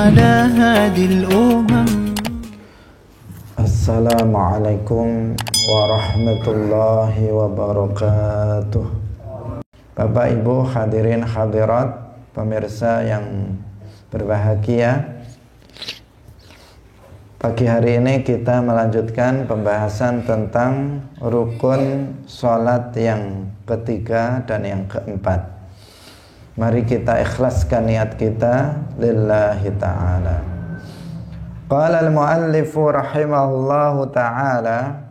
على هادي الأمم. Assalamualaikum warahmatullahi wabarakatuh. Bapak Ibu hadirin hadirat, pemirsa yang berbahagia, pagi hari ini kita melanjutkan pembahasan tentang rukun sholat yang ketiga dan yang keempat. Mari kita ikhlaskan niat kita lillahi ta'ala. Qala al-muallifu rahimahullahu ta'ala,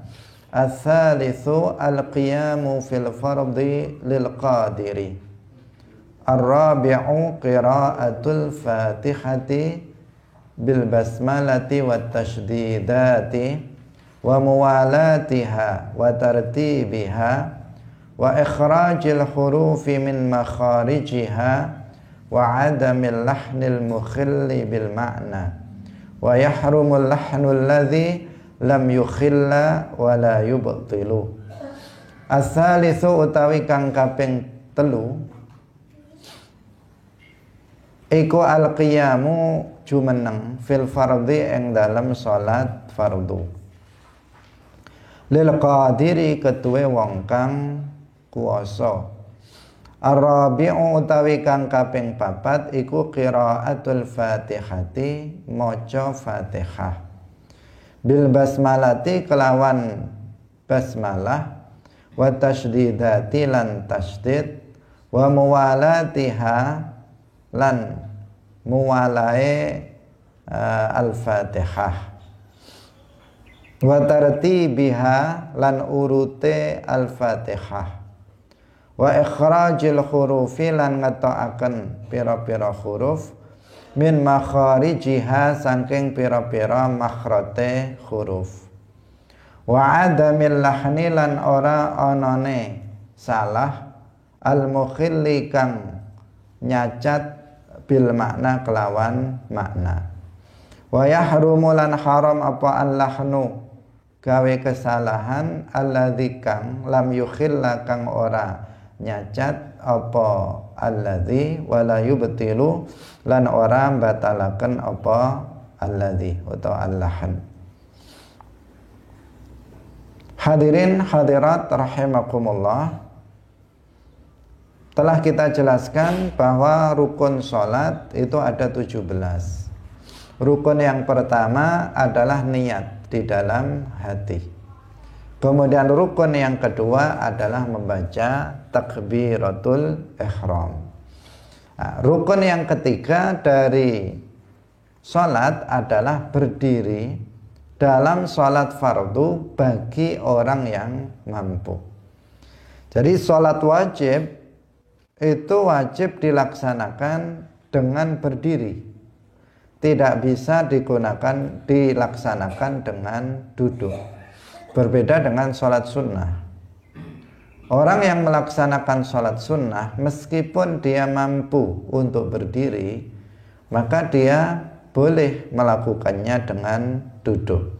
al-thalithu al-qiyamu fil fardi lil qadiri, ar-rabi'u qira'atul fatihati bil basmalati wat tashdidati wa muwalatiha wa tartibiha wa ikhrajil hurufi min makharijiha wa adamil lahnil mukhilli bil ma'na wa yahrumul lahnul ladzi lam yukhilla wa la yubtilu. As-salisu utawi kang kaping telu iku al-qiyamu jumeneng fil fardhi ing dalam salat fardu lil qadiri ketuwe wong kang kuwasa. Ar-rabi'u utawi kang kaping papat iku qiraatul fatihati, maca Fatihah bil basmalati kelawan basmalah wa tasydidati lan tasydid wa muwalatiha lan muwalae al-Fatihah wa tartibiha lan urute al-Fatihah wa ikhrajil hurufi lan ngetokaken pira-pira huruf min makharijiha saking pira-pira makhrote huruf wa adamil lahni lan ora onone salah al mukhilli kang nyacat bil makna kelawan makna wa yahrumu lan haram apa al lahnu gawe kesalahan alladzi kang lam yukhilla kang ora nyacat apa alladzi wala yubtilu lan ora batalaken apa alladzi atau al-lahn. Hadirin hadirat rahimakumullah, telah kita jelaskan bahwa rukun sholat itu ada 17. Rukun yang pertama adalah niat di dalam hati. Kemudian rukun yang kedua adalah membaca takbiratul ihram. Nah, rukun yang ketiga dari sholat adalah berdiri dalam sholat fardu bagi orang yang mampu. Jadi sholat wajib itu wajib dilaksanakan dengan berdiri, tidak bisa dilaksanakan dengan duduk. Berbeda dengan sholat sunnah. Orang yang melaksanakan sholat sunnah, meskipun dia mampu untuk berdiri, maka dia boleh melakukannya dengan duduk.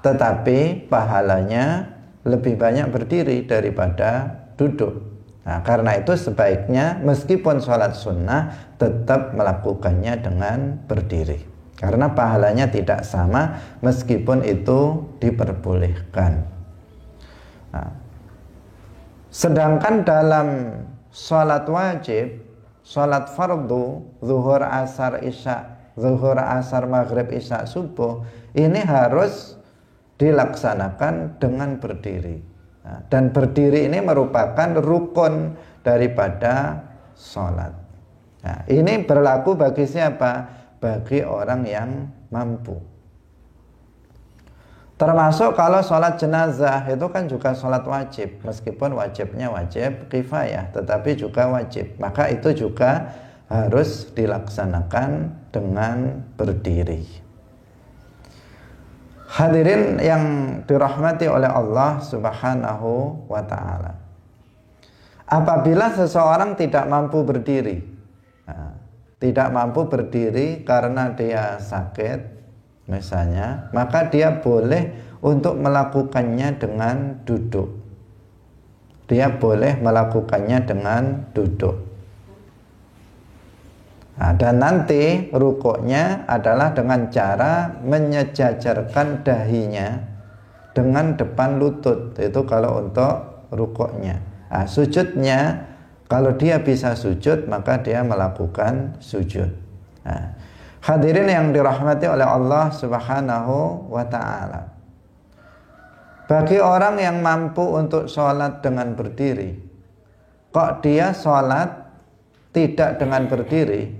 Tetapi pahalanya lebih banyak berdiri daripada duduk. Nah, karena itu sebaiknya meskipun sholat sunnah tetap melakukannya dengan berdiri, karena pahalanya tidak sama meskipun itu diperbolehkan. Nah, sedangkan dalam sholat wajib, sholat fardu, zuhur, asar, isya, zuhur, asar, maghrib, isya, subuh, ini harus dilaksanakan dengan berdiri. Nah, dan berdiri ini merupakan rukun daripada sholat. Nah, ini berlaku bagi siapa? Bagi orang yang mampu. Termasuk kalau sholat jenazah itu kan juga sholat wajib, meskipun wajibnya wajib kifayah, tetapi juga wajib, maka itu juga harus dilaksanakan dengan berdiri. Hadirin yang dirahmati oleh Allah Subhanahu wa ta'ala, apabila seseorang tidak mampu berdiri, tidak mampu berdiri karena dia sakit misalnya, maka dia boleh untuk melakukannya dengan duduk. Dia boleh melakukannya dengan duduk. Nah, dan nanti rukuknya adalah dengan cara menyejajarkan dahinya dengan depan lutut. Itu kalau untuk rukuknya. Nah, sujudnya, kalau dia bisa sujud maka dia melakukan sujud. Nah, hadirin yang dirahmati oleh Allah Subhanahu wa ta'ala, bagi orang yang mampu untuk sholat dengan berdiri, kok dia sholat tidak dengan berdiri,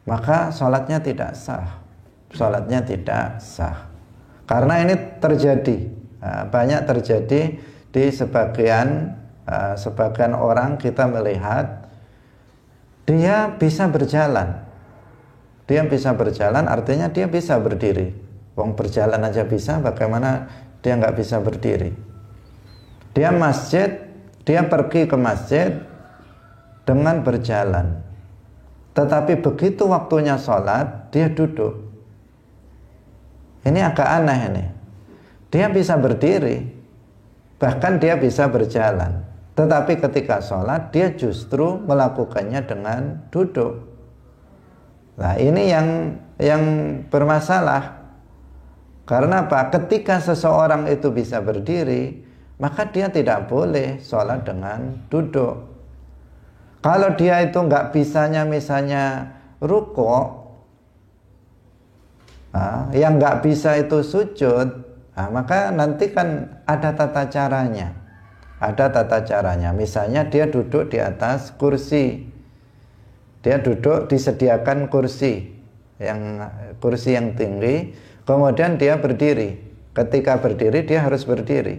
maka sholatnya tidak sah. Sholatnya tidak sah. Karena ini terjadi, banyak terjadi di sebagian orang. Kita melihat dia bisa berjalan. Dia bisa berjalan artinya dia bisa berdiri. Wong berjalan aja bisa, bagaimana dia nggak bisa berdiri? Dia pergi ke masjid dengan berjalan. Tetapi begitu waktunya sholat, dia duduk. Ini agak aneh ini. Dia bisa berdiri, bahkan dia bisa berjalan. Tetapi ketika sholat, dia justru melakukannya dengan duduk. Nah, ini yang bermasalah. Karena apa? Ketika seseorang itu bisa berdiri, maka dia tidak boleh sholat dengan duduk. Kalau dia itu nggak bisanya misalnya rukuk, yang nggak bisa itu sujud, maka nanti kan ada tata caranya. Ada tata caranya. Misalnya dia duduk di atas kursi. Dia duduk, disediakan kursi yang tinggi, kemudian dia berdiri. Ketika berdiri dia harus berdiri.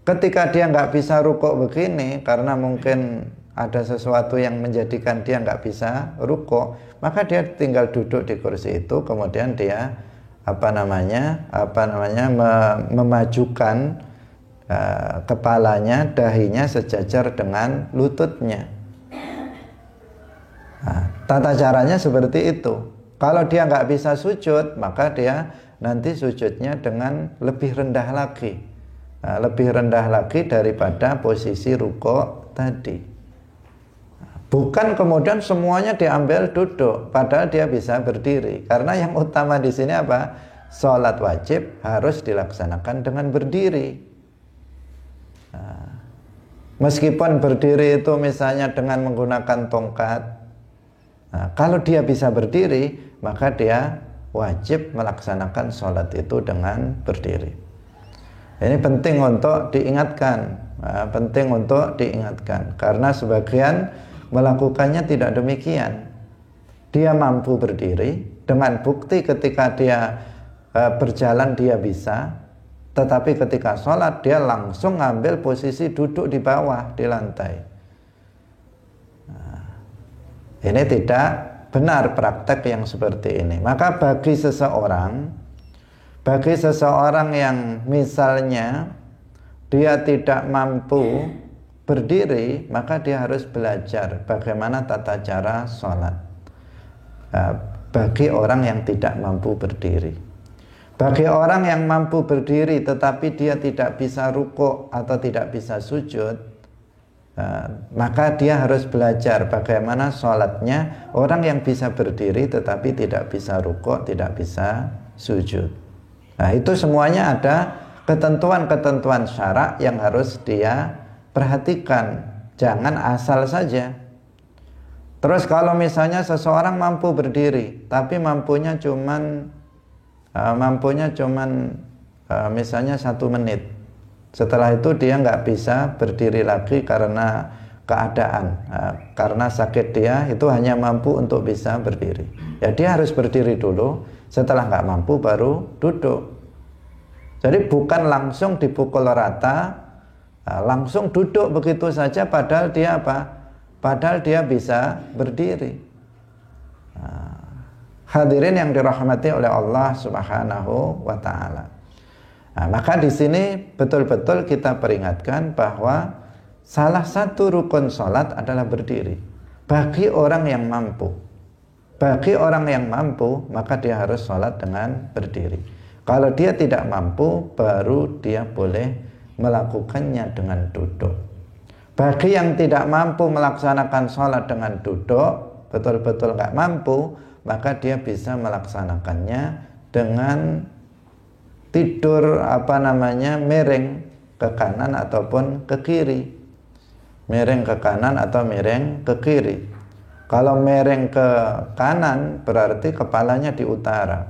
Ketika dia nggak bisa rukuk begini karena mungkin ada sesuatu yang menjadikan dia nggak bisa rukuk, maka dia tinggal duduk di kursi itu, kemudian dia memajukan kepalanya, dahinya sejajar dengan lututnya. Nah, tata caranya seperti itu. Kalau dia nggak bisa sujud, maka dia nanti sujudnya dengan lebih rendah lagi, lebih rendah lagi daripada posisi rukuk tadi. Bukan kemudian semuanya diambil duduk, padahal dia bisa berdiri. Karena yang utama di sini apa? Sholat wajib harus dilaksanakan dengan berdiri. Nah, meskipun berdiri itu misalnya dengan menggunakan tongkat, kalau dia bisa berdiri, maka dia wajib melaksanakan sholat itu dengan berdiri. Ini penting untuk diingatkan, karena sebagian melakukannya tidak demikian. Dia mampu berdiri dengan bukti ketika dia berjalan dia bisa, tetapi ketika sholat dia langsung ngambil posisi duduk di bawah, di lantai. Nah, ini tidak benar praktek yang seperti ini. Maka bagi seseorang yang misalnya dia tidak mampu berdiri, maka dia harus belajar bagaimana tata cara sholat. Bagi orang yang tidak mampu berdiri, bagi orang yang mampu berdiri tetapi dia tidak bisa rukuk atau tidak bisa sujud, maka dia harus belajar bagaimana sholatnya orang yang bisa berdiri tetapi tidak bisa rukuk, tidak bisa sujud. Nah, itu semuanya ada ketentuan-ketentuan syarak yang harus dia perhatikan, jangan asal saja. Terus kalau misalnya seseorang mampu berdiri, tapi mampunya cuman misalnya 1 menit. Setelah itu dia nggak bisa berdiri lagi karena keadaan, karena sakit dia, itu hanya mampu untuk bisa berdiri. Ya dia harus berdiri dulu, setelah nggak mampu baru duduk. Jadi bukan langsung dipukul rata, langsung duduk begitu saja, padahal dia apa? Padahal dia bisa berdiri. Hadirin yang dirahmati oleh Allah Subhanahu wa ta'ala. Maka di sini betul-betul kita peringatkan bahwa salah satu rukun sholat adalah berdiri. Bagi orang yang mampu. Bagi orang yang mampu, maka dia harus sholat dengan berdiri. Kalau dia tidak mampu, baru dia boleh melakukannya dengan duduk. Bagi yang tidak mampu melaksanakan sholat dengan duduk, betul-betul nggak mampu, maka dia bisa melaksanakannya dengan tidur miring ke kanan ataupun ke kiri. Miring ke kanan atau miring ke kiri. Kalau miring ke kanan berarti kepalanya di utara.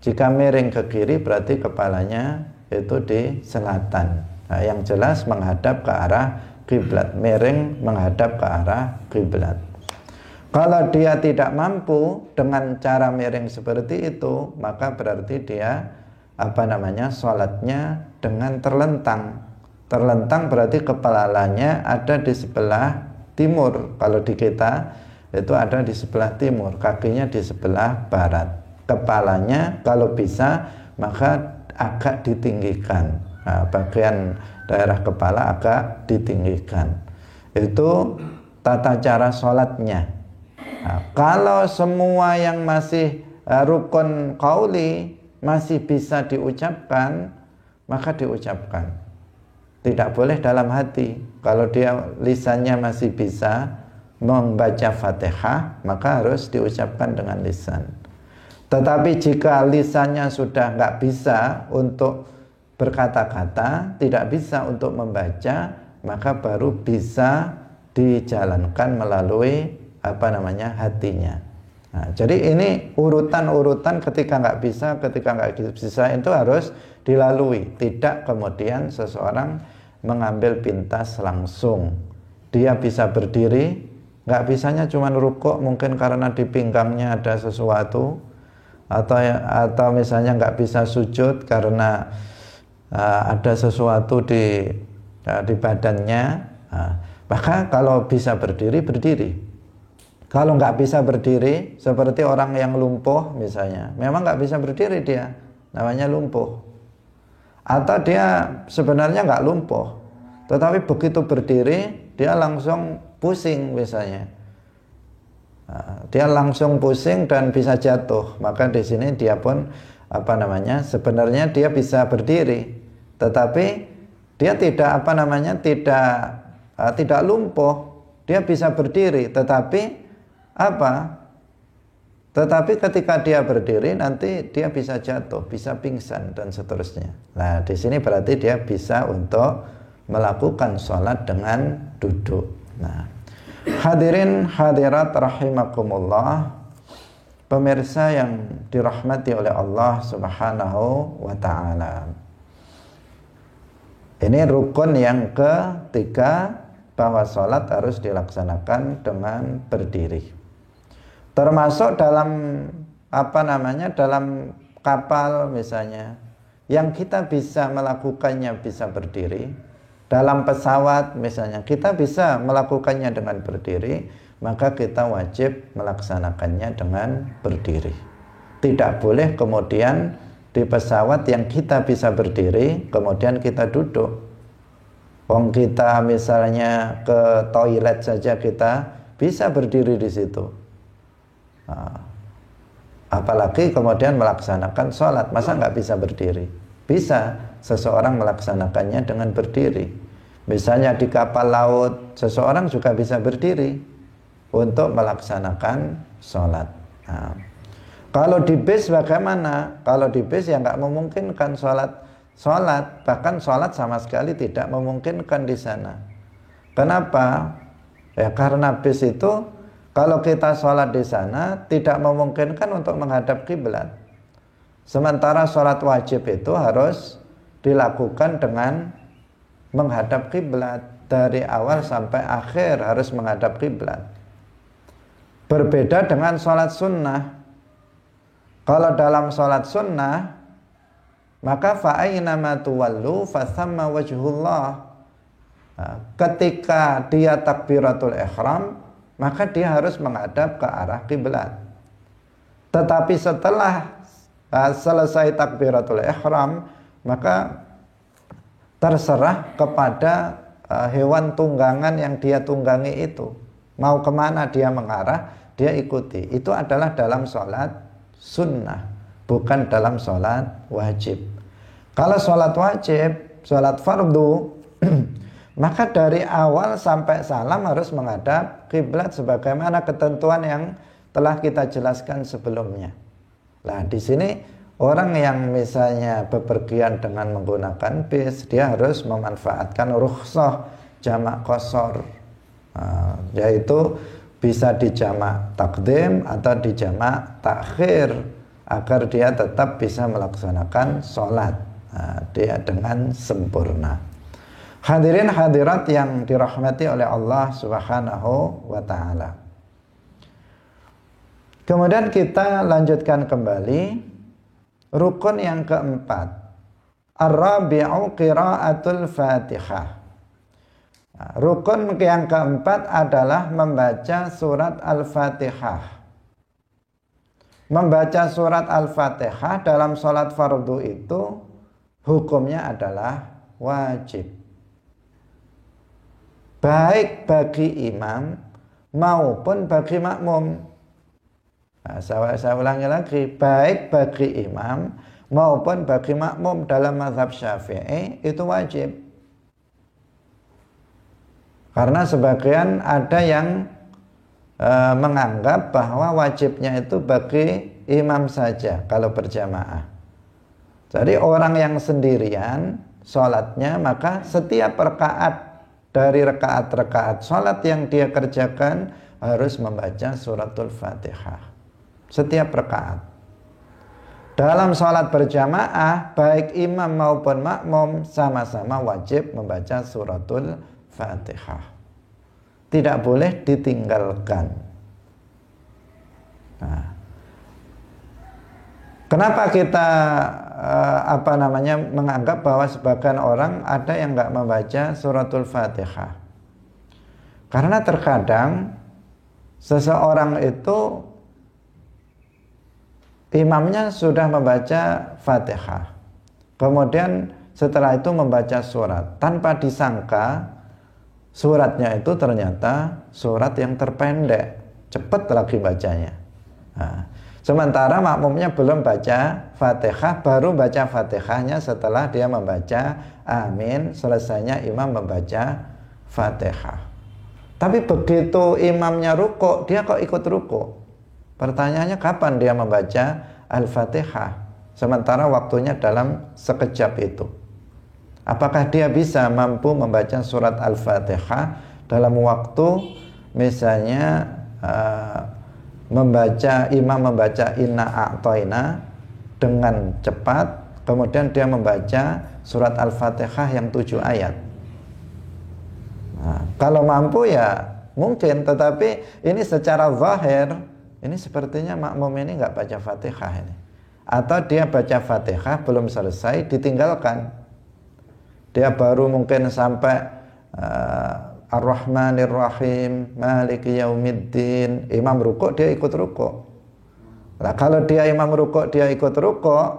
Jika miring ke kiri berarti kepalanya itu di selatan. Nah, yang jelas menghadap ke arah kiblat, miring menghadap ke arah kiblat. Kalau dia tidak mampu dengan cara miring seperti itu, maka berarti dia sholatnya dengan terlentang. Terlentang berarti kepalanya ada di sebelah timur. Kalau di kita itu ada di sebelah timur, kakinya di sebelah barat. Kepalanya kalau bisa maka agak ditinggikan. Nah, bagian daerah kepala agak ditinggikan. Itu tata cara sholatnya. Nah, kalau semua yang masih rukun qauli masih bisa diucapkan, maka diucapkan. Tidak boleh dalam hati. Kalau dia lisannya masih bisa membaca Fatihah, maka harus diucapkan dengan lisan. Tetapi jika lisannya sudah nggak bisa untuk berkata-kata, tidak bisa untuk membaca, maka baru bisa dijalankan melalui hatinya. Nah, jadi ini urutan-urutan ketika nggak bisa itu harus dilalui. Tidak kemudian seseorang mengambil pintas langsung. Dia bisa berdiri, nggak bisanya cuma rukuk mungkin karena di pinggangnya ada sesuatu, atau misalnya nggak bisa sujud karena ada sesuatu di badannya. Nah, maka kalau bisa berdiri, berdiri. Kalau nggak bisa berdiri, seperti orang yang lumpuh misalnya, memang nggak bisa berdiri dia, namanya lumpuh. Atau dia sebenarnya nggak lumpuh, tetapi begitu berdiri, dia langsung pusing misalnya. Dia langsung pusing dan bisa jatuh. Maka di sini dia pun sebenarnya dia bisa berdiri, tetapi dia tidak tidak lumpuh. Dia bisa berdiri, tetapi Tetapi ketika dia berdiri nanti dia bisa jatuh, bisa pingsan dan seterusnya. Nah, di sini berarti dia bisa untuk melakukan sholat dengan duduk. Nah, hadirin hadirat rahimakumullah, pemirsa yang dirahmati oleh Allah Subhanahu wa taala. Ini rukun yang ketiga, bahwa sholat harus dilaksanakan dengan berdiri. Termasuk dalam dalam kapal misalnya, yang kita bisa melakukannya bisa berdiri. Dalam pesawat misalnya, kita bisa melakukannya dengan berdiri, maka kita wajib melaksanakannya dengan berdiri. Tidak boleh kemudian di pesawat yang kita bisa berdiri, kemudian kita duduk. Wong kita misalnya ke toilet saja kita bisa berdiri di situ. Apalagi kemudian melaksanakan sholat, masa nggak bisa berdiri? Bisa seseorang melaksanakannya dengan berdiri. Misalnya di kapal laut, seseorang juga bisa berdiri untuk melaksanakan sholat. Nah, kalau di bis bagaimana? Kalau di bis ya nggak memungkinkan sholat, bahkan sholat sama sekali tidak memungkinkan di sana. Kenapa? Ya karena bis itu kalau kita sholat di sana tidak memungkinkan untuk menghadap kiblat. Sementara sholat wajib itu harus dilakukan dengan menghadap kiblat, dari awal sampai akhir harus menghadap kiblat. Berbeda dengan sholat sunnah. Kalau dalam sholat sunnah, maka fa'ainama tuwallu fathamma wajhullah. Nah, ketika dia takbiratul ihram, maka dia harus menghadap ke arah kiblat. Tetapi setelah selesai takbiratul ihram, maka terserah kepada hewan tunggangan yang dia tunggangi itu. Mau kemana dia mengarah, dia ikuti. Itu adalah dalam sholat sunnah, bukan dalam sholat wajib. Kalau sholat wajib, sholat fardu, maka dari awal sampai salam harus menghadap kiblat sebagaimana ketentuan yang telah kita jelaskan sebelumnya. Nah, di sini orang yang misalnya bepergian dengan menggunakan bis, dia harus memanfaatkan rukhsah jamak qashar, yaitu bisa dijamak takdim atau dijamak takhir agar dia tetap bisa melaksanakan sholat dia dengan sempurna. Hadirin hadirat yang dirahmati oleh Allah Subhanahu wa ta'ala. Kemudian kita lanjutkan kembali rukun yang keempat, ar-rabi'u qira'atul Fatihah. Rukun yang keempat adalah membaca surat Al-Fatihah. Membaca surat Al-Fatihah dalam sholat fardu itu hukumnya adalah wajib, baik bagi imam maupun bagi makmum. Nah, saya ulangi lagi, baik bagi imam maupun bagi makmum dalam mazhab Syafi'i itu wajib. Karena sebagian ada yang menganggap bahwa wajibnya itu bagi imam saja kalau berjamaah. Jadi orang yang sendirian sholatnya, maka setiap rakaat dari rakaat-rakaat sholat yang dia kerjakan harus membaca suratul Fatihah. Setiap rakaat. Dalam sholat berjamaah, baik imam maupun makmum sama-sama wajib membaca suratul Fatihah. Tidak boleh ditinggalkan. Nah, kenapa kita menganggap bahwa sebagian orang ada yang nggak membaca suratul Fatihah? Karena terkadang seseorang itu imamnya sudah membaca Fatihah, kemudian setelah itu membaca surat, tanpa disangka suratnya itu ternyata surat yang terpendek, cepat lagi bacanya. Nah, sementara makmumnya belum baca Fatihah, baru baca Fatihahnya setelah dia membaca amin, selesainya imam membaca Fatihah. Tapi begitu imamnya ruku, dia kok ikut ruku. Pertanyaannya, kapan dia membaca Al-Fatihah sementara waktunya dalam sekejap itu? Apakah dia bisa mampu membaca surat Al-Fatihah dalam waktu misalnya imam membaca inna a'toina dengan cepat, kemudian dia membaca surat Al-Fatihah yang 7 ayat. Nah, kalau mampu ya mungkin, tetapi ini secara zahir ini sepertinya makmum ini nggak baca Fatihah ini, atau dia baca Fatihah belum selesai ditinggalkan. Dia baru mungkin sampai Ar-Rahmanir Rahim, Maliki Yaumiddin, imam rukuk dia ikut rukuk. Nah, kalau dia imam rukuk dia ikut rukuk,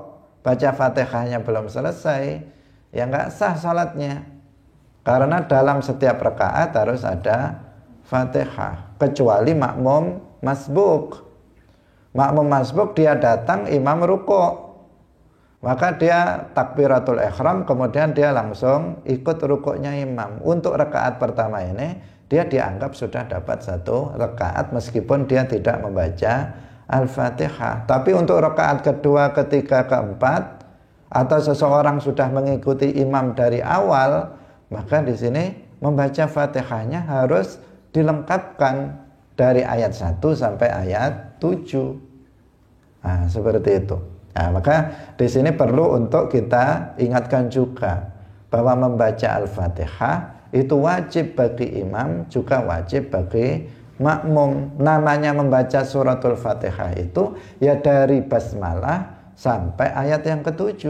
baca Fatihahnya belum selesai, ya nggak sah salatnya. Karena dalam setiap rakaat harus ada Fatihah, kecuali makmum masbuk. Makmum masbuk dia datang imam rukuk, maka dia takbiratul ihram, kemudian dia langsung ikut rukuknya imam. Untuk rakaat pertama ini dia dianggap sudah dapat 1 rakaat meskipun dia tidak membaca Al-Fatihah. Tapi untuk rakaat kedua, ketiga, keempat, atau seseorang sudah mengikuti imam dari awal, maka di sini membaca Fatihahnya harus dilengkapkan dari ayat 1 sampai ayat 7. Nah, seperti itu. Nah, maka di sini perlu untuk kita ingatkan juga bahwa membaca Al-Fatihah itu wajib bagi imam, juga wajib bagi makmum. Namanya membaca suratul Fatihah itu ya dari basmalah sampai ayat yang ke-7.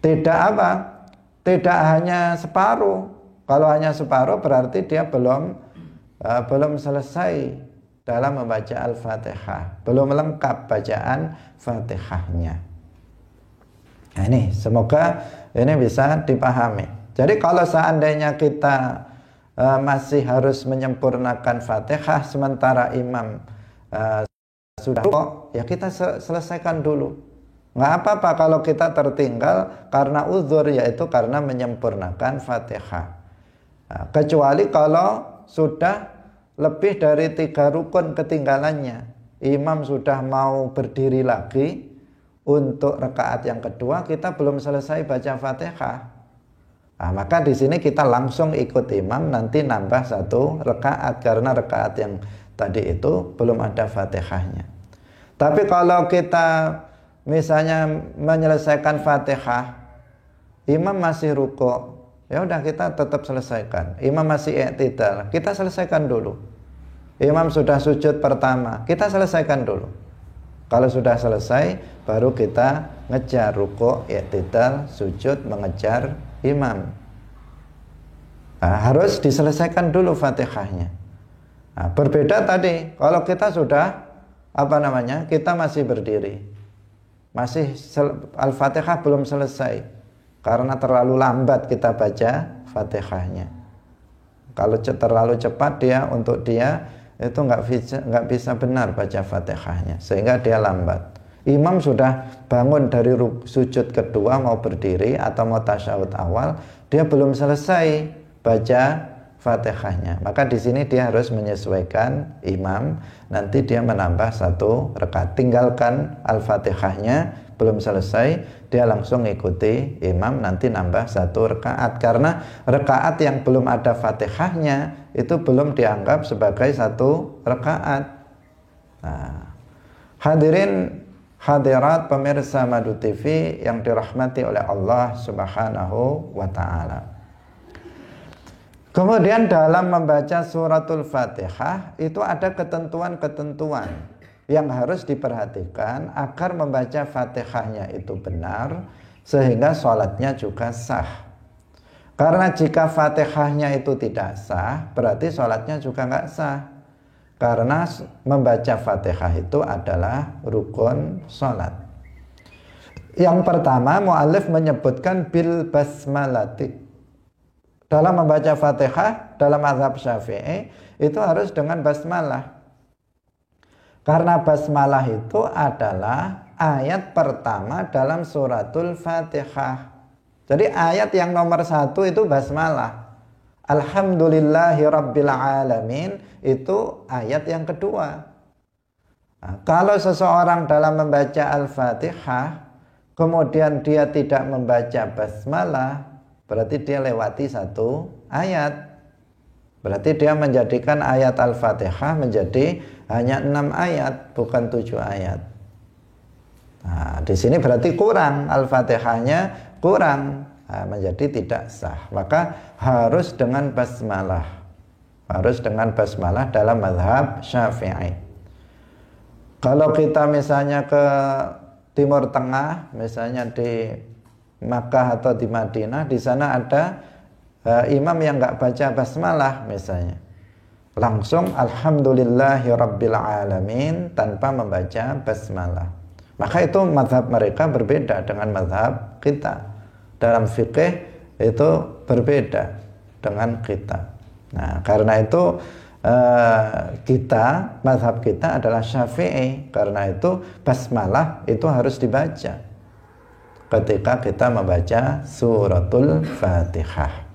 Tidak apa? Tidak hanya separuh. Kalau hanya separuh berarti dia belum selesai dalam membaca Al-Fatihah, belum lengkap bacaan Fatihahnya. Nah, ini semoga ini bisa dipahami. Jadi kalau seandainya kita masih harus menyempurnakan Fatihah sementara imam sudah rukuk, ya kita selesaikan dulu. Nggak apa-apa kalau kita tertinggal karena uzur, yaitu karena menyempurnakan Fatihah. Nah, kecuali kalau sudah lebih dari 3 rukun ketinggalannya, imam sudah mau berdiri lagi untuk rakaat yang kedua, kita belum selesai baca Fatihah. Nah, maka di sini kita langsung ikut imam, nanti nambah 1 rakaat karena rakaat yang tadi itu belum ada Fatihahnya. Tapi kalau kita misalnya menyelesaikan Fatihah, imam masih ruku', ya udah kita tetap selesaikan. Imam masih i'tidal, kita selesaikan dulu. Imam sudah sujud pertama, kita selesaikan dulu. Kalau sudah selesai, baru kita ngejar ruku', i'tidal, sujud, mengejar imam. Nah, harus diselesaikan dulu Fatihahnya. Nah, berbeda tadi, kalau kita sudah kita masih berdiri, masih Al-Fatihah belum selesai karena terlalu lambat kita baca Fatihahnya. Kalau terlalu cepat untuk dia itu nggak bisa benar baca Fatihahnya, sehingga dia lambat. Imam sudah bangun dari sujud kedua mau berdiri atau mau tasyahud awal, dia belum selesai baca Fatihahnya. Maka di sini dia harus menyesuaikan imam, nanti dia menambah 1 rakaat. Tinggalkan Al-Fatihahnya belum selesai, dia langsung ikuti imam, nanti nambah 1 rakaat. Karena rakaat yang belum ada Fatihahnya itu belum dianggap sebagai 1 rakaat. Nah, hadirin hadirat pemirsa Madu TV yang dirahmati oleh Allah Subhanahu wa ta'ala. Kemudian dalam membaca suratul Fatihah itu ada ketentuan-ketentuan yang harus diperhatikan agar membaca Fatihahnya itu benar, sehingga sholatnya juga sah. Karena jika Fatihahnya itu tidak sah, berarti sholatnya juga nggak sah. Karena membaca Fatihah itu adalah rukun sholat. Yang pertama, mu'allif menyebutkan bil basmalati. Dalam membaca Fatihah, dalam mazhab Syafi'i itu harus dengan basmalah. Karena basmalah itu adalah ayat pertama dalam suratul Fatihah. Jadi ayat yang nomor 1 itu basmalah. Alhamdulillahi Rabbil Alamin itu ayat yang kedua. Nah, kalau seseorang dalam membaca Al-Fatihah kemudian dia tidak membaca basmalah, berarti dia lewati 1 ayat. Berarti dia menjadikan ayat Al-Fatihah menjadi hanya 6 ayat, bukan 7 ayat. Nah, di sini berarti kurang, Al-Fatihahnya kurang, menjadi tidak sah. Maka harus dengan basmalah. Harus dengan basmalah dalam mazhab Syafi'i. Kalau kita misalnya ke Timur Tengah, misalnya di Makkah atau di Madinah, di sana ada imam yang nggak baca basmalah misalnya, langsung Alhamdulillahi Rabbil Alamin tanpa membaca basmalah. Maka itu mazhab mereka berbeda dengan mazhab kita. Dalam fikih itu berbeda dengan kita. Nah, karena itu mazhab kita adalah Syafi'i. Karena itu basmalah itu harus dibaca ketika kita membaca suratul Fatihah.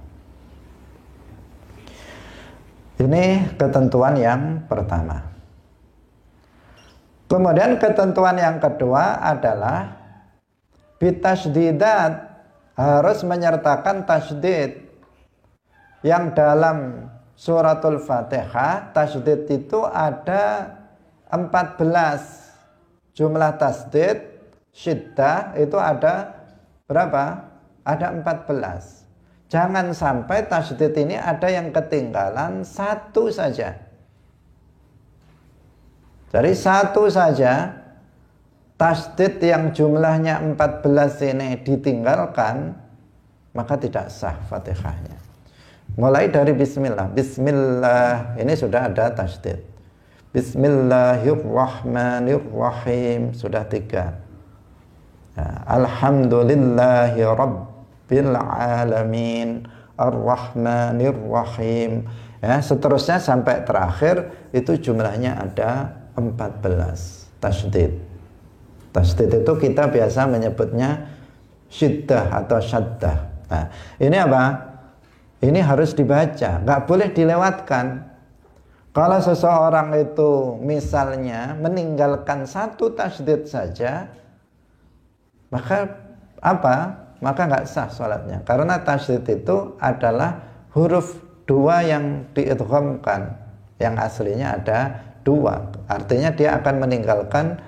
Ini ketentuan yang pertama. Kemudian ketentuan yang kedua adalah bitasdidat, harus menyertakan tasdid. Yang dalam suratul Fatihah tasdid itu ada 14. Jumlah tasdid syiddah itu ada berapa? Ada 14. Jangan sampai tasdid ini ada yang ketinggalan 1 saja. Jadi 1 saja tasdid yang jumlahnya 14 ini ditinggalkan, maka tidak sah Fatihahnya. Mulai dari bismillah. Bismillah ini sudah ada tasdid. Bismillahirrahmanirrahim sudah 3. Alhamdulillahi Rabbil Alamin Ar-Rahmanir-Rahim. Ya, seterusnya sampai terakhir itu jumlahnya ada 14 tasdid. Tasdid itu kita biasa menyebutnya syiddah atau syaddah. Nah, ini apa? Ini harus dibaca, nggak boleh dilewatkan. Kalau seseorang itu misalnya meninggalkan satu tasydid saja, maka apa? Maka nggak sah sholatnya. Karena tasydid itu adalah huruf dua yang diidghamkan, yang aslinya ada dua. Artinya dia akan meninggalkan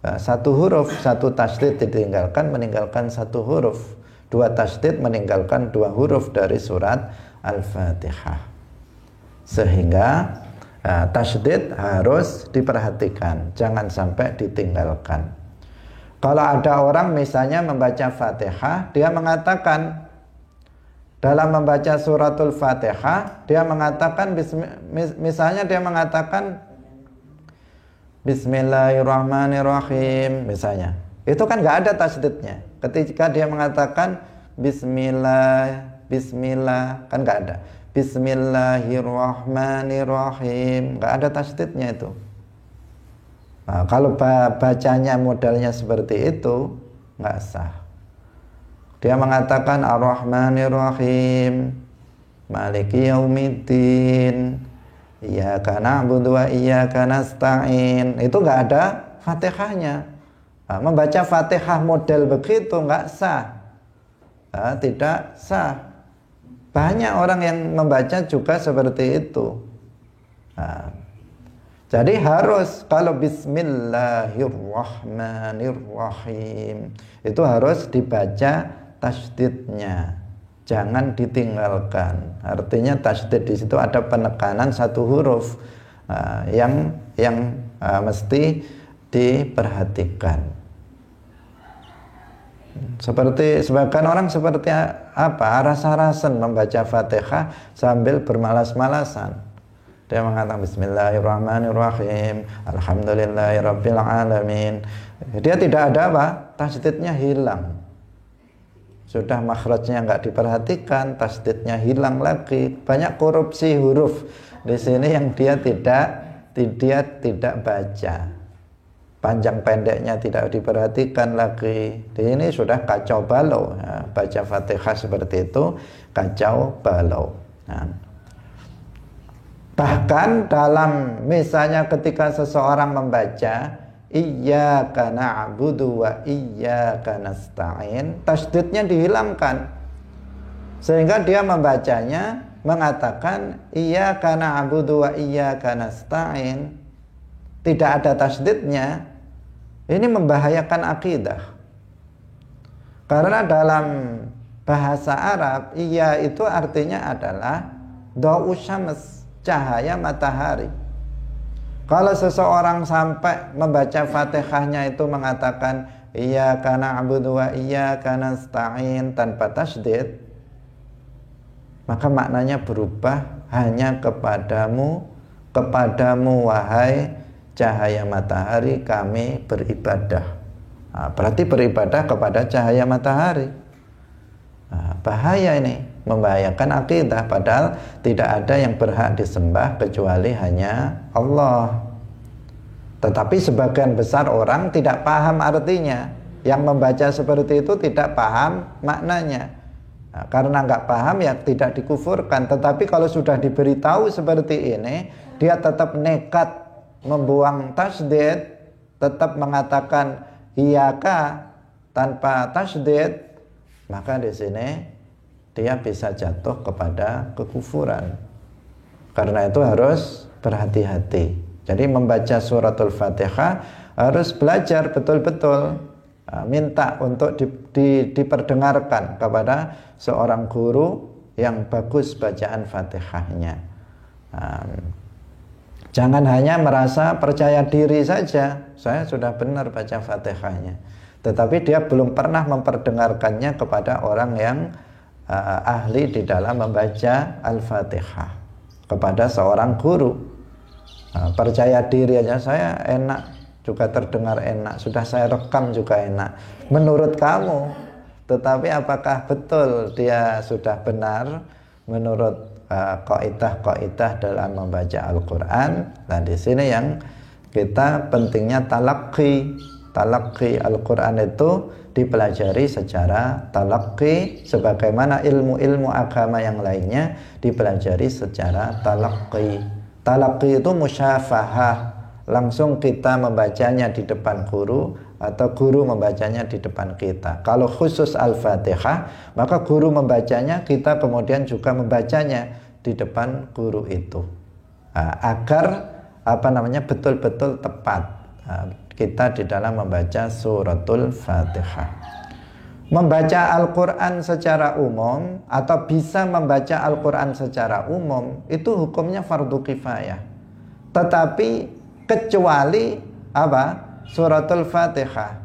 satu huruf, satu tasydid ditinggalkan, meninggalkan satu huruf. Dua tasydid meninggalkan dua huruf dari surat Al-Fatihah. Sehingga tasydid harus diperhatikan, jangan sampai ditinggalkan. Kalau ada orang misalnya membaca Fatihah, dia mengatakan dalam membaca suratul Fatihah, dia mengatakan misalnya dia mengatakan Bismillahirrahmanirrahim misalnya. Itu kan nggak ada tasydidnya. Ketika dia mengatakan Bismillah kan nggak ada. Bismillahirrahmanirrahim, nggak ada tasydidnya itu. Nah, kalau bacanya modelnya seperti itu nggak sah. Dia mengatakan Ar-Rahmanir-Rahim, Maliki Yaumiddin, Iyyaka na'budu wa iyyaka nasta'in. Itu nggak ada Fatihahnya. Nah, membaca Fatihah model begitu nggak sah. Nah, tidak sah. Banyak orang yang membaca juga seperti itu. Nah, jadi harus kalau Bismillahirrahmanirrahim itu harus dibaca tasydidnya, jangan ditinggalkan. Artinya tasydid di situ ada penekanan satu huruf yang mesti diperhatikan. Seperti sebagian orang seperti apa? Rasa-rasan membaca Fatihah sambil bermalas-malasan. Dia mengatakan Bismillahirrahmanirrahim, Alhamdulillahirabbil alamin. Dia tidak ada apa? Tasydidnya hilang. Sudah makhrajnya nggak diperhatikan, tasydidnya hilang lagi. Banyak korupsi huruf di sini yang dia tidak baca. Panjang pendeknya tidak diperhatikan lagi. Di ini sudah kacau balau. Ya, baca Fatihah seperti itu kacau balau. Nah, bahkan dalam misalnya ketika seseorang membaca Iyyaka na'budu wa iyyaka nasta'in, tasydidnya dihilangkan. Sehingga dia membacanya mengatakan Iyyaka na'budu wa iyyaka nasta'in, tidak ada tasydidnya. Ini membahayakan akidah. Karena dalam bahasa Arab, iya itu artinya adalah da'u syams, cahaya matahari. Kalau seseorang sampai membaca Fatihahnya itu mengatakan Iyyaka na'budu wa iyyaka nasta'in tanpa tasydid, maka maknanya berubah hanya kepadamu wahai cahaya matahari kami beribadah. Nah, berarti beribadah kepada cahaya matahari. Nah, bahaya ini, membahayakan akidah. Padahal tidak ada yang berhak disembah kecuali hanya Allah. Tetapi sebagian besar orang tidak paham artinya. Yang membaca seperti itu tidak paham maknanya. Nah, karena nggak paham ya tidak dikufurkan. Tetapi kalau sudah diberitahu seperti ini, dia tetap nekat membuang tasydid, tetap mengatakan iyyaka tanpa tasydid, maka di sini dia bisa jatuh kepada kekufuran. Karena itu harus berhati-hati. Jadi membaca suratul Fatihah harus belajar betul-betul, minta untuk diperdengarkan kepada seorang guru yang bagus bacaan Fatihahnya. Jangan hanya merasa percaya diri saja, saya sudah benar baca Fatihahnya, tetapi dia belum pernah memperdengarkannya kepada orang yang ahli di dalam membaca Al-Fatihah, kepada seorang guru. Percaya diri aja saya enak, juga terdengar enak, sudah saya rekam juga enak menurut kamu, tetapi apakah betul dia sudah benar menurut kaidah-kaidah dalam membaca Al-Quran? Nah, di sini yang kita pentingnya talaqi, Talaqi Al-Quran itu dipelajari secara talaqi, sebagaimana ilmu-ilmu agama yang lainnya dipelajari secara talaqi. Talaqi itu musyafahah, langsung kita membacanya di depan guru atau guru membacanya di depan kita. Kalau khusus Al-Fatihah, maka guru membacanya, kita kemudian juga membacanya di depan guru itu. Agar betul-betul tepat kita di dalam membaca suratul Fatihah. Membaca Al-Quran secara umum atau bisa membaca Al-Quran secara umum itu hukumnya fardu kifayah. Tetapi kecuali suratul Fatihah.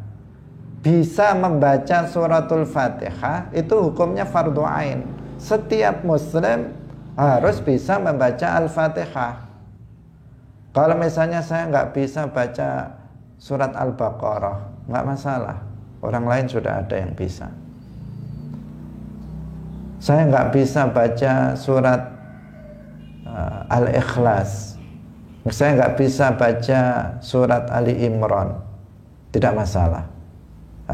Bisa membaca suratul Fatihah itu hukumnya fardu ain. Setiap muslim harus bisa membaca Al-Fatihah. Kalau misalnya saya nggak bisa baca surat Al-Baqarah, nggak masalah. Orang lain sudah ada yang bisa. Saya nggak bisa baca surat Al-Ikhlas. Saya nggak bisa baca surat Ali Imran. Tidak masalah.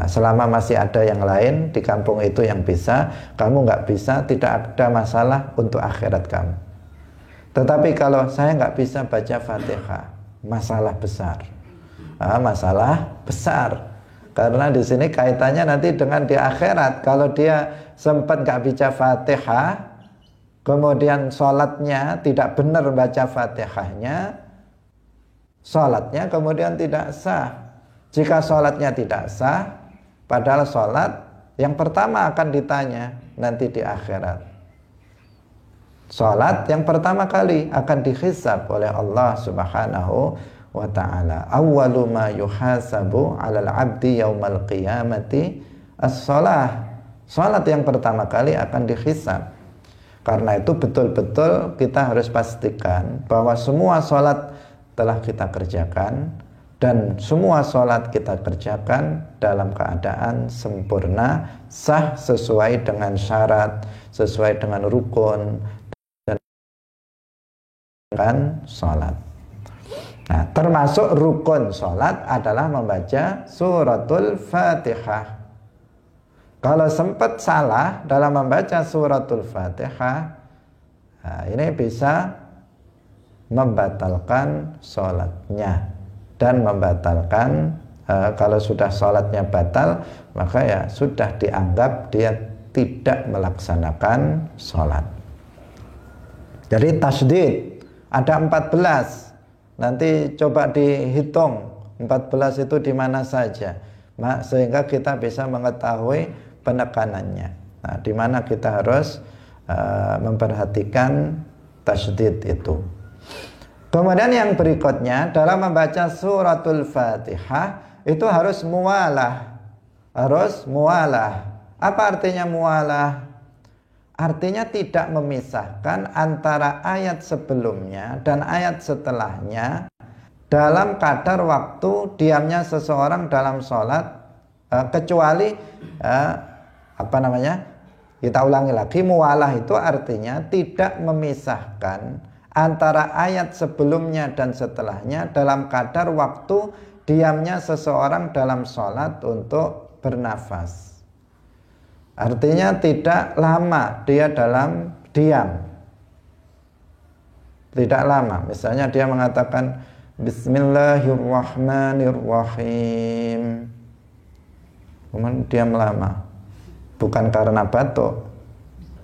Selama masih ada yang lain di kampung itu yang bisa, kamu nggak bisa, tidak ada masalah untuk akhirat kamu. Tetapi kalau saya nggak bisa baca Fatihah, masalah besar. Masalah besar. Karena di sini kaitannya nanti dengan di akhirat. Kalau dia sempat nggak baca Fatihah, kemudian sholatnya tidak benar baca Fatihahnya, sholatnya kemudian tidak sah. Jika sholatnya tidak sah, padahal sholat yang pertama akan ditanya nanti di akhirat. Sholat yang pertama kali akan dihisab oleh Allah Subhanahu wa ta'ala. Awwalu ma yuhasabu 'alal 'abdi yaumal qiyamati as-shalah. Sholat yang pertama kali akan dihisab. Karena itu betul-betul kita harus pastikan bahwa semua sholat telah kita kerjakan, dan semua sholat kita kerjakan dalam keadaan sempurna, sah sesuai dengan syarat, sesuai dengan rukun, dan sholat. Nah, termasuk rukun sholat adalah membaca suratul Fatihah. Kalau sempat salah dalam membaca suratul Fatihah, ini bisa membatalkan sholatnya. Dan membatalkan, kalau sudah sholatnya batal, maka ya sudah dianggap dia tidak melaksanakan sholat. Jadi tasdid ada 14. Nanti coba dihitung 14 itu di mana saja, sehingga kita bisa mengetahui penekanannya. Nah, di mana kita harus memperhatikan tasdid itu. Kemudian yang berikutnya, dalam membaca suratul Fatihah itu harus muwalah. Harus muwalah. Apa artinya muwalah? Artinya tidak memisahkan antara ayat sebelumnya dan ayat setelahnya dalam kadar waktu diamnya seseorang dalam sholat, kecuali kita ulangi lagi, muwalah itu artinya tidak memisahkan antara ayat sebelumnya dan setelahnya dalam kadar waktu diamnya seseorang dalam sholat untuk bernafas. Artinya tidak lama dia dalam diam, tidak lama. Misalnya dia mengatakan Bismillahirrahmanirrahim, kemudian diam lama, bukan karena batuk,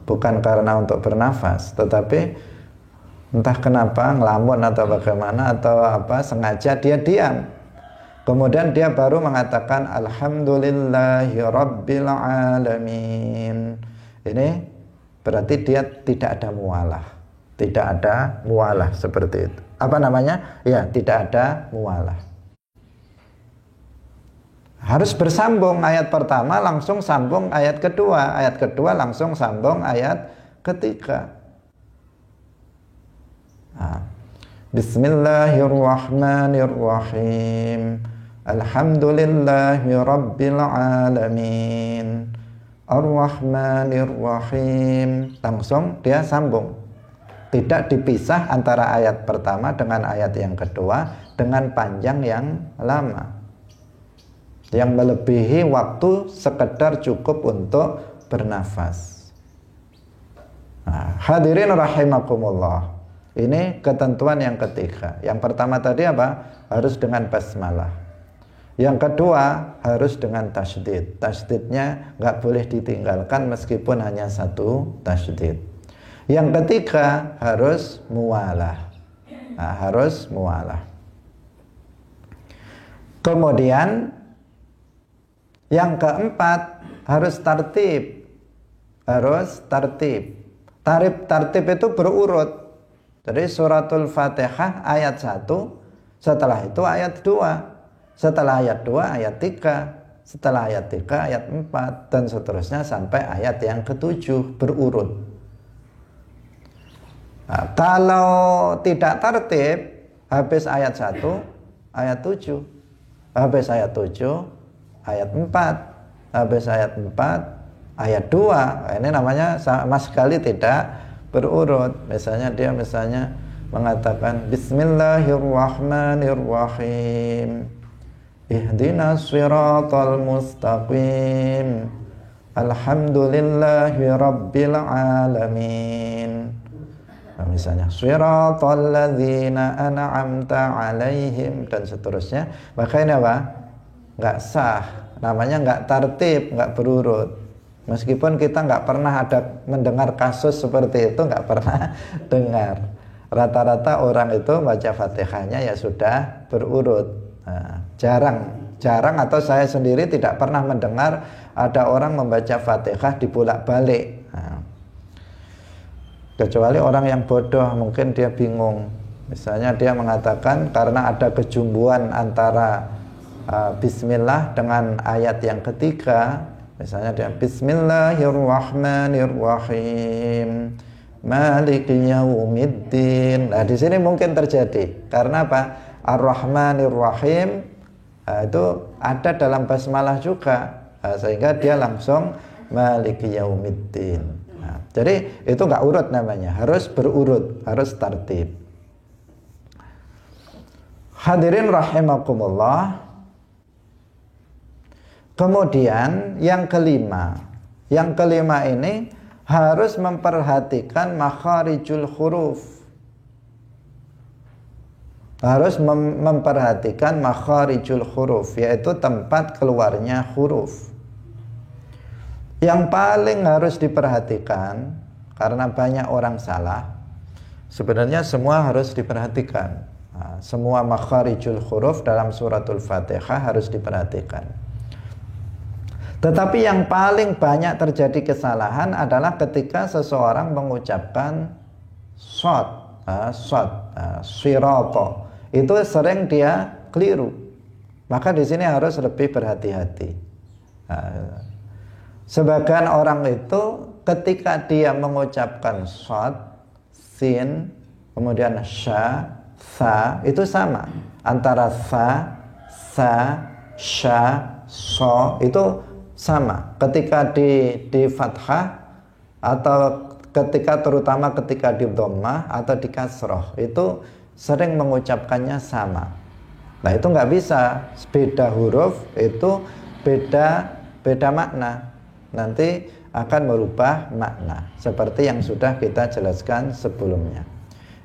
bukan karena untuk bernafas, tetapi entah kenapa ngelamun atau bagaimana atau apa, sengaja dia diam. Kemudian dia baru mengatakan Alhamdulillahi Rabbil Alamin. Ini berarti dia tidak ada muwalah. Tidak ada muwalah seperti itu. Apa namanya? Ya, tidak ada muwalah. Harus bersambung, ayat pertama langsung sambung ayat kedua, ayat kedua langsung sambung ayat ketiga. Bismillahirrahmanirrahim. Alhamdulillahi Rabbil Alamin. Ar-Rahmanir-Rahim. Langsung dia sambung. Tidak dipisah antara ayat pertama dengan ayat yang kedua dengan panjang yang lama. yang melebihi waktu sekedar cukup untuk bernafas. Nah, hadirin rahimakumullah. Ini ketentuan yang ketiga. Yang pertama tadi apa? Harus dengan basmalah. Yang kedua harus dengan tasydid. Tasydidnya nggak boleh ditinggalkan meskipun hanya satu tasydid. Yang ketiga harus muwalah. Nah, harus muwalah. Kemudian yang keempat harus tartib. Harus tartib. Tartib itu berurut. Jadi suratul Fatihah ayat 1, setelah itu ayat 2, setelah ayat 2 ayat 3, setelah ayat 3 ayat 4, dan seterusnya sampai ayat yang ke-7 berurut. Nah, kalau tidak tertib, habis ayat 1 ayat 7, habis ayat 7 ayat 4, habis ayat 4 ayat 2. Ini namanya sama sekali tidak berurut. Misalnya dia mengatakan Bismillahirrahmanirrahim, ihdinas siratal mustaqim, alhamdulillahi rabbil alamin. Nah, misalnya siratal ladzina an'amta alaihim, dan seterusnya. Maka ini apa? Nggak sah, namanya nggak tertib, nggak berurut. Meskipun kita nggak pernah ada mendengar kasus seperti itu, nggak pernah dengar. Rata-rata orang itu baca Fatihahnya ya sudah berurut. Nah, jarang atau saya sendiri tidak pernah mendengar ada orang membaca Fatihah dibolak-balik. Nah, kecuali orang yang bodoh, mungkin dia bingung. Misalnya dia mengatakan karena ada kejumbuhan antara Bismillah dengan ayat yang ketiga. Misalnya dia Bismillahirrahmanirrahim, Maliki yaumiddin. Nah, di sini mungkin terjadi karena apa? Ar-Rahmanir-Rahim itu ada dalam basmalah juga, sehingga dia langsung Maliki yaumiddin. Nah, jadi itu nggak urut namanya, harus berurut, harus tartib. Hadirin rahimakumullah. Kemudian yang kelima ini harus memperhatikan makharijul huruf. Harus memperhatikan makharijul huruf, yaitu tempat keluarnya huruf. Yang paling harus diperhatikan, karena banyak orang salah, sebenarnya semua harus diperhatikan. Nah, semua makharijul huruf dalam suratul Fatihah harus diperhatikan. Tetapi yang paling banyak terjadi kesalahan adalah ketika seseorang mengucapkan shad, sirata. Itu sering dia keliru. Maka di sini harus lebih berhati-hati. Sebagian orang itu ketika dia mengucapkan shad, sin, kemudian sya, sa, itu sama. Antara sa, sya, so, itu sama. Ketika di fathah atau terutama ketika di dhammah atau di kasroh, itu sering mengucapkannya sama. Nah, itu nggak bisa. Beda huruf itu beda makna. Nanti akan merubah makna seperti yang sudah kita jelaskan sebelumnya.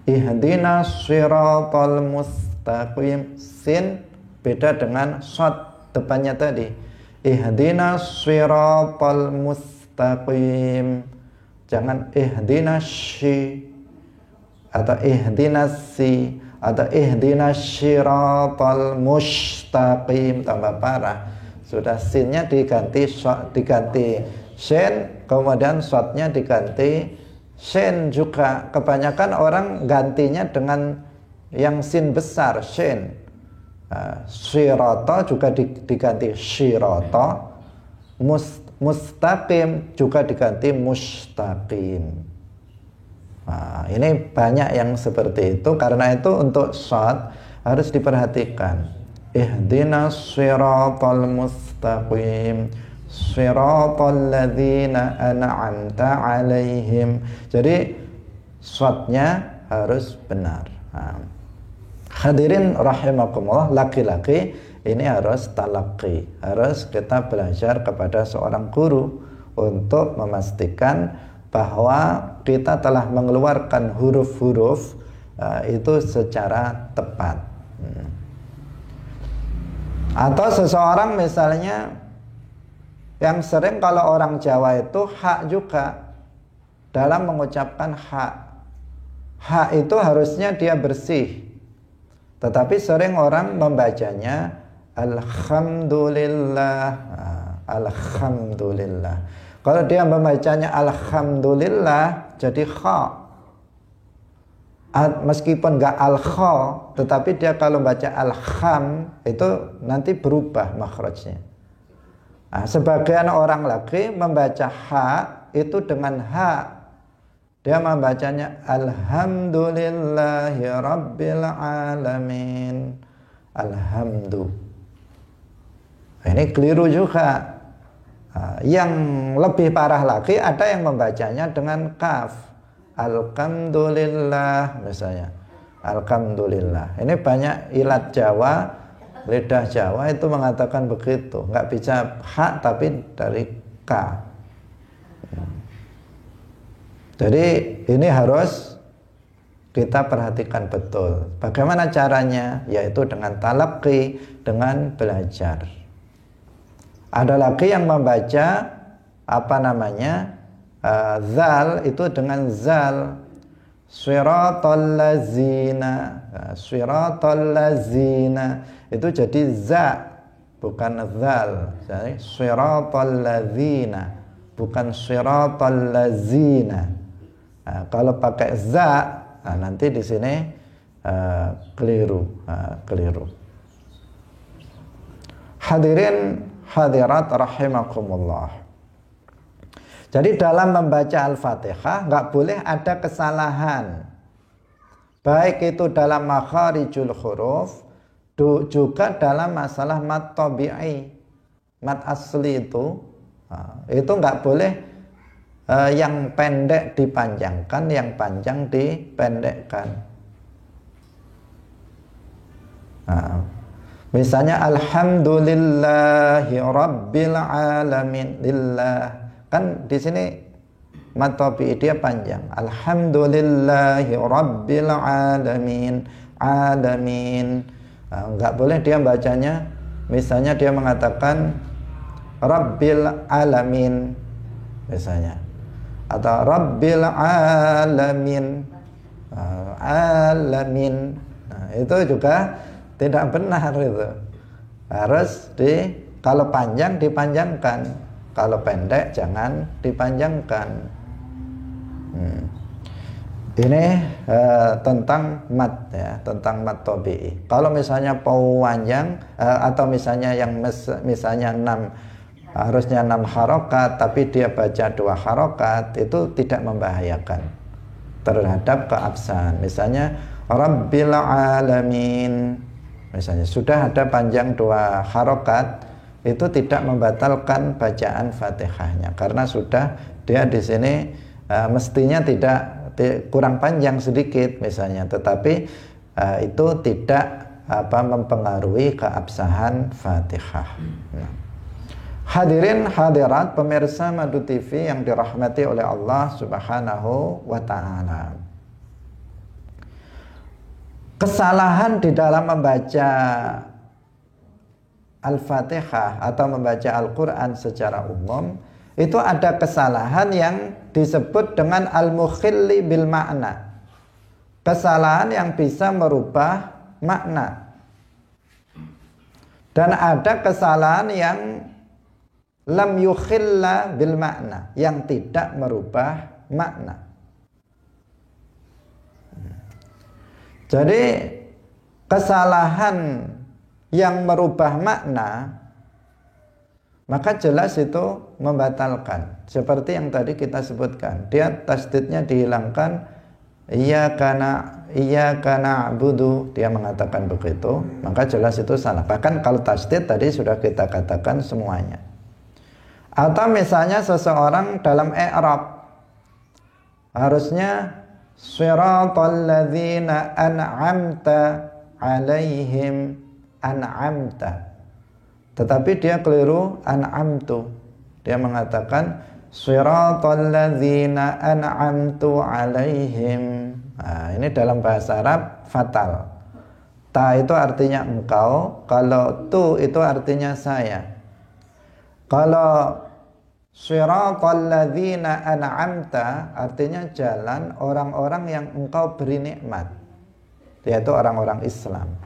Ihdinas siratal mustaqim, sin beda dengan shad depannya tadi. Ihdinas siratal mustaqim. Jangan ihdinas syi atau ihdinas si atau ihdinas siratal mustaqim, tambah parah. Sudah sinnya diganti sin, kemudian shadnya diganti sin juga. Kebanyakan orang gantinya dengan yang sin besar, sin. Sirata juga diganti syirata, mustaqim juga diganti mustaqim. Nah, ini banyak yang seperti itu. Karena itu untuk shad harus diperhatikan. Ihdinas siratal mustaqim, siratal ladzina an'amta alaihim. Jadi shadnya harus benar. Hadirin rahimakumullah, laki-laki ini harus talaqi, harus kita belajar kepada seorang guru untuk memastikan bahwa kita telah mengeluarkan huruf-huruf itu secara tepat. Atau seseorang misalnya yang sering kalau orang Jawa itu hak juga dalam mengucapkan hak. Hak itu harusnya dia bersih, tetapi sering orang membacanya alhamdulillah. Alhamdulillah. Kalau dia membacanya alhamdulillah jadi kha. Meskipun enggak al-kha, tetapi dia kalau baca alham itu nanti berubah makhrajnya. Sebagian orang lagi membaca ha itu dengan ha. Dia membacanya alhamdulillahi rabbil alamin. Alhamdu. Ini keliru juga. Yang lebih parah lagi ada yang membacanya dengan kaf. Alhamdulillah misalnya. Alhamdulillah. Ini banyak ilat Jawa, lidah Jawa itu mengatakan begitu. Nggak bisa hak tapi dari k. Jadi ini harus kita perhatikan betul. Bagaimana caranya? Yaitu dengan talaqi, dengan belajar. Ada lagi yang membaca zal itu dengan zal. Shiratal lazina. Shiratal lazina itu jadi za, bukan zal. Jadi shiratal lazina, bukan shiratal lazina. Kalau pakai za, nanti di sini keliru. Hadirin hadirat rahimakumullah. Jadi dalam membaca Al-Fatihah nggak boleh ada kesalahan, baik itu dalam makharijul huruf, juga dalam masalah mat tabi'i, mat asli itu nggak boleh yang pendek dipanjangkan, yang panjang dipendekkan. Misalnya alhamdulillahi rabbil alamin, lillah. Kan di sini mat tabi'i dia panjang. Alhamdulillahi rabbil alamin, alamin. Enggak boleh dia bacanya, misalnya dia mengatakan rabbil alamin misalnya, atau rabbil alamin, alamin. Itu juga tidak benar itu. Harus kalau panjang dipanjangkan, kalau pendek jangan dipanjangkan. Ini tentang mat ya, tentang mat tabi'i. Kalau misalnya panjang atau misalnya yang misalnya 6 harusnya 6 harokat tapi dia baca 2 harokat, itu tidak membahayakan terhadap keabsahan. Misalnya rabbil alamin, misalnya sudah ada panjang 2 harokat, itu tidak membatalkan bacaan Fatihahnya karena sudah dia di sini mestinya tidak kurang panjang sedikit misalnya, tetapi itu tidak mempengaruhi keabsahan Fatihah. Hadirin hadirat pemirsa Madu TV yang dirahmati oleh Allah Subhanahu wa taala. Kesalahan di dalam membaca Al-Fatihah atau membaca Al-Quran secara umum, itu ada kesalahan yang disebut dengan al-mukhilli bil makna. Kesalahan yang bisa merubah makna. Dan ada kesalahan yang lam yukhilla bil makna, yang tidak merubah makna. Jadi kesalahan yang merubah makna, maka jelas itu membatalkan. Seperti yang tadi kita sebutkan, dia tasdidnya dihilangkan, iyyaka na'budu, dia mengatakan begitu, maka jelas itu salah. Bahkan kalau tasdid tadi sudah kita katakan semuanya. Atau misalnya seseorang dalam i'rab, harusnya shiratal ladzina an'amta alaihim, an'amta. Tetapi dia keliru an'amtu. Dia mengatakan siratal ladzina an'amtu alaihim. Nah, ini dalam bahasa Arab fatal. Ta itu artinya engkau, kalau tu itu artinya saya. Kalau siratal ladzina an'amta artinya jalan orang-orang yang engkau beri nikmat, yaitu orang-orang Islam.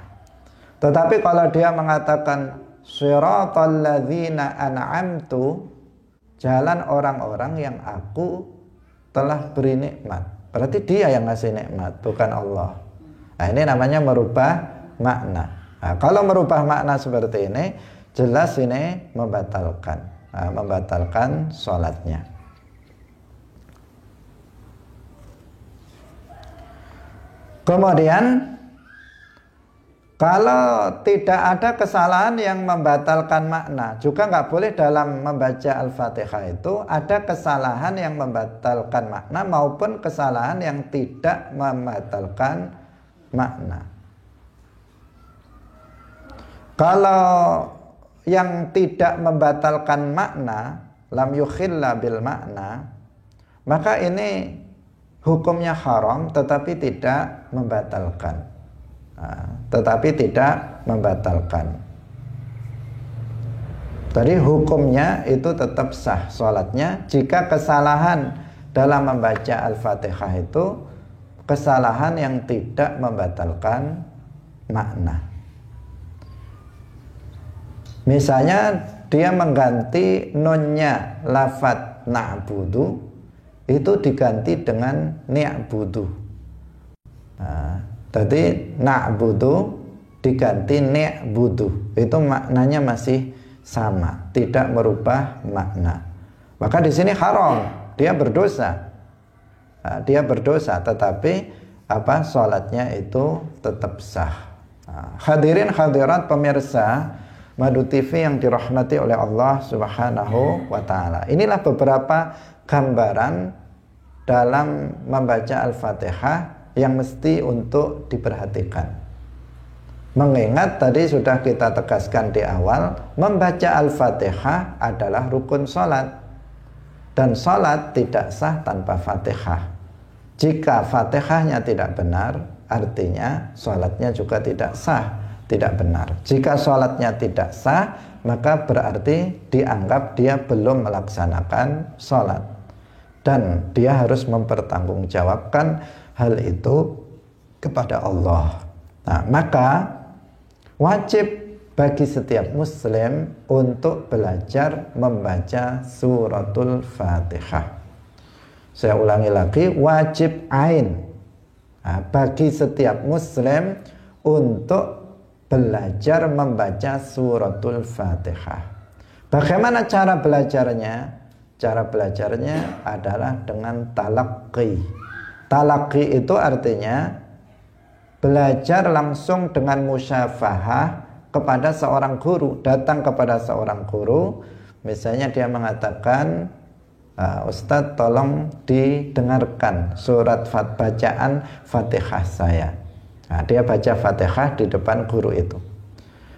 Tetapi kalau dia mengatakan siratal ladzina an'amtu, jalan orang-orang yang aku telah beri nikmat, berarti dia yang ngasih nikmat, bukan Allah. Nah, ini namanya merubah makna. Nah, kalau merubah makna seperti ini, jelas ini membatalkan sholatnya. Kemudian kalau tidak ada kesalahan yang membatalkan makna, juga nggak boleh dalam membaca Al-Fatihah itu ada kesalahan yang membatalkan makna maupun kesalahan yang tidak membatalkan makna. Kalau yang tidak membatalkan makna, lam yukhilla bil makna, maka ini hukumnya haram tetapi tidak membatalkan. Jadi hukumnya itu tetap sah sholatnya jika kesalahan dalam membaca Al-Fatihah itu kesalahan yang tidak membatalkan makna. Misalnya dia mengganti nunnya lafadz na'budu itu diganti dengan ni'budu. Nah, jadi na'budu diganti ni'budu, itu maknanya masih sama, tidak merubah makna. Maka di sini haram, dia berdosa. Nah, dia berdosa, tetapi sholatnya itu tetap sah. Nah, hadirin hadirat pemirsa Madu TV yang dirahmati oleh Allah Subhanahu wa ta'ala. Inilah beberapa gambaran dalam membaca Al-Fatihah yang mesti untuk diperhatikan. Mengingat tadi sudah kita tegaskan di awal, membaca Al-Fatihah adalah rukun salat. Dan salat tidak sah tanpa Fatihah. Jika Fatihahnya tidak benar, artinya salatnya juga tidak sah, tidak benar. Jika sholatnya tidak sah, maka berarti dianggap dia belum melaksanakan sholat, dan dia harus mempertanggungjawabkan hal itu kepada Allah. Nah, maka wajib bagi setiap muslim untuk belajar membaca suratul Fatihah. Saya ulangi lagi, wajib ain bagi setiap muslim untuk belajar membaca suratul Fatihah. Bagaimana cara belajarnya? Cara belajarnya adalah dengan talaqi. Talaqi itu artinya belajar langsung dengan musyafahah kepada seorang guru. Datang kepada seorang guru, misalnya dia mengatakan, Ustadz tolong didengarkan surat bacaan Fatihah saya. Nah, dia baca Fatihah di depan guru itu.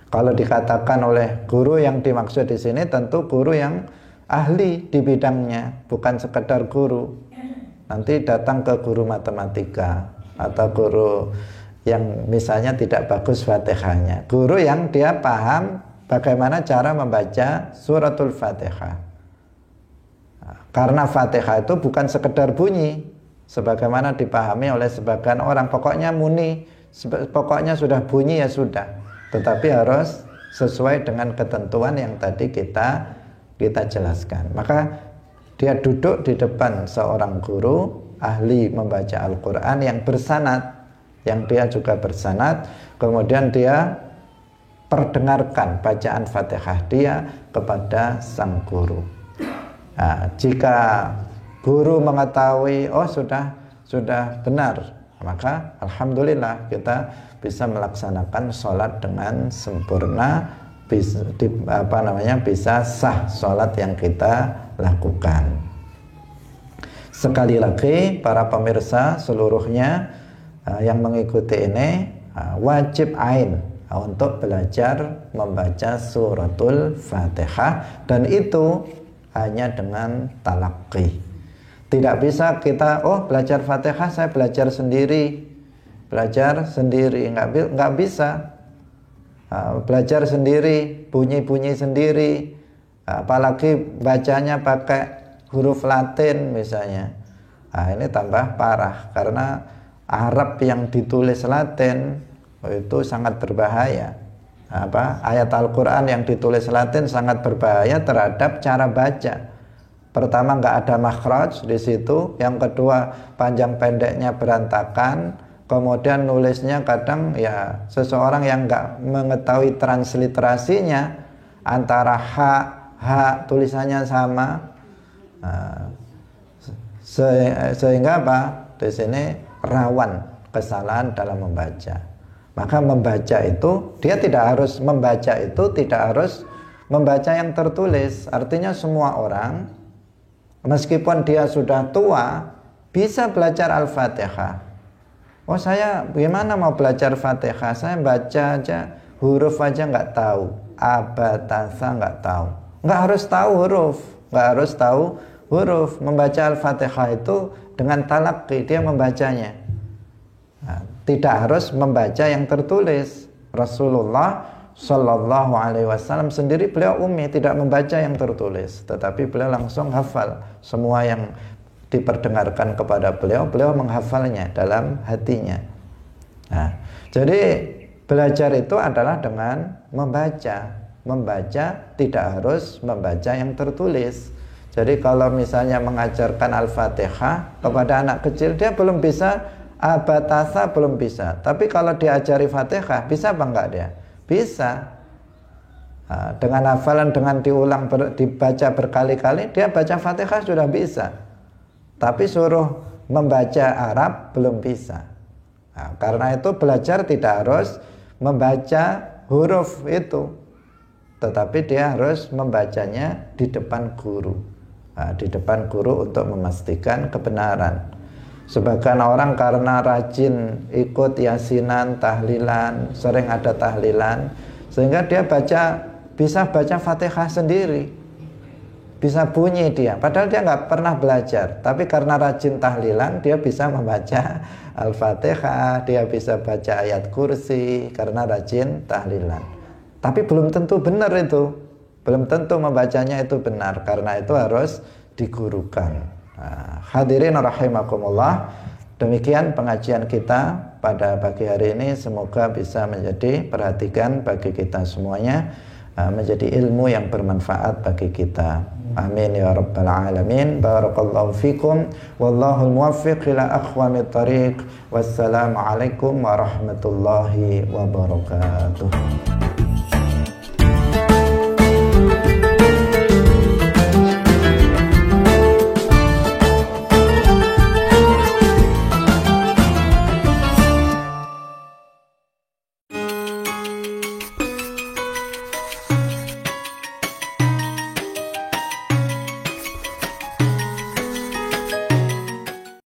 Kalau dikatakan oleh guru yang dimaksud di sini tentu guru yang ahli di bidangnya, bukan sekedar guru. Nanti datang ke guru matematika atau guru yang misalnya tidak bagus Fatihahnya. Guru yang dia paham bagaimana cara membaca suratul Fatihah. Nah, karena Fatihah itu bukan sekedar bunyi sebagaimana dipahami oleh sebagian orang, pokoknya muni, pokoknya sudah bunyi ya sudah, tetapi harus sesuai dengan ketentuan yang tadi kita jelaskan. Maka dia duduk di depan seorang guru ahli membaca Al-Quran yang bersanad, yang dia juga bersanad, kemudian dia perdengarkan bacaan Fatihah dia kepada sang guru. Nah, jika guru mengetahui sudah benar, maka alhamdulillah kita bisa melaksanakan sholat dengan sempurna, bisa sah sholat yang kita lakukan. Sekali lagi para pemirsa seluruhnya yang mengikuti ini wajib ain untuk belajar membaca suratul Fatihah, dan itu hanya dengan talaqi. Tidak bisa kita belajar Fatihah saya belajar sendiri, nggak bisa. Belajar sendiri, bunyi-bunyi sendiri, apalagi bacanya pakai huruf Latin misalnya. Ini tambah parah, karena Arab yang ditulis Latin itu sangat berbahaya. Ayat Al-Quran yang ditulis Latin sangat berbahaya terhadap cara baca. Pertama, nggak ada makhraj di situ. Yang kedua, panjang pendeknya berantakan. Kemudian nulisnya kadang ya seseorang yang nggak mengetahui transliterasinya, antara ha tulisannya sama, sehingga di sini rawan kesalahan dalam membaca. Maka membaca itu tidak harus membaca yang tertulis. Artinya semua orang meskipun dia sudah tua bisa belajar Al-Fatihah. Saya gimana mau belajar Fatihah? Saya baca aja huruf aja nggak tahu, abatasa nggak tahu. Nggak harus tahu huruf. Membaca Al-Fatihah itu dengan talaqi, dia membacanya. Tidak harus membaca yang tertulis. Rasulullah Shallallahu Alaihi Wasallam sendiri beliau ummi, tidak membaca yang tertulis, tetapi beliau langsung hafal semua yang diperdengarkan kepada beliau menghafalnya dalam hatinya. Jadi belajar itu adalah dengan membaca, tidak harus membaca yang tertulis. Jadi kalau misalnya mengajarkan Al-Fatihah kepada anak kecil, dia belum bisa abatasa, belum bisa. Tapi kalau diajari Fatihah, bisa apa enggak dia? Bisa. Dengan hafalan, dengan dibaca berkali-kali, dia baca Fatihah sudah bisa. Tapi suruh membaca Arab belum bisa. Karena itu belajar tidak harus membaca huruf itu, tetapi dia harus membacanya di depan guru. Di depan guru untuk memastikan kebenaran. Sebagian orang karena rajin ikut yasinan, tahlilan, sering ada tahlilan, sehingga dia bisa baca Fatihah sendiri. Bisa bunyi dia, padahal dia nggak pernah belajar, tapi karena rajin tahlilan dia bisa membaca Al-Fatihah, dia bisa baca ayat kursi karena rajin tahlilan. Tapi belum tentu benar itu, belum tentu membacanya itu benar, karena itu harus digurukan. Hadirin rahimakumullah, demikian pengajian kita pada pagi hari ini, semoga bisa menjadi perhatian bagi kita semuanya, menjadi ilmu yang bermanfaat bagi kita. Amin ya rabbal alamin. Barakallahu fikum, wallahul muwaffiq ila aqwamit thariq. Wassalamu alaikum warahmatullahi wabarakatuh.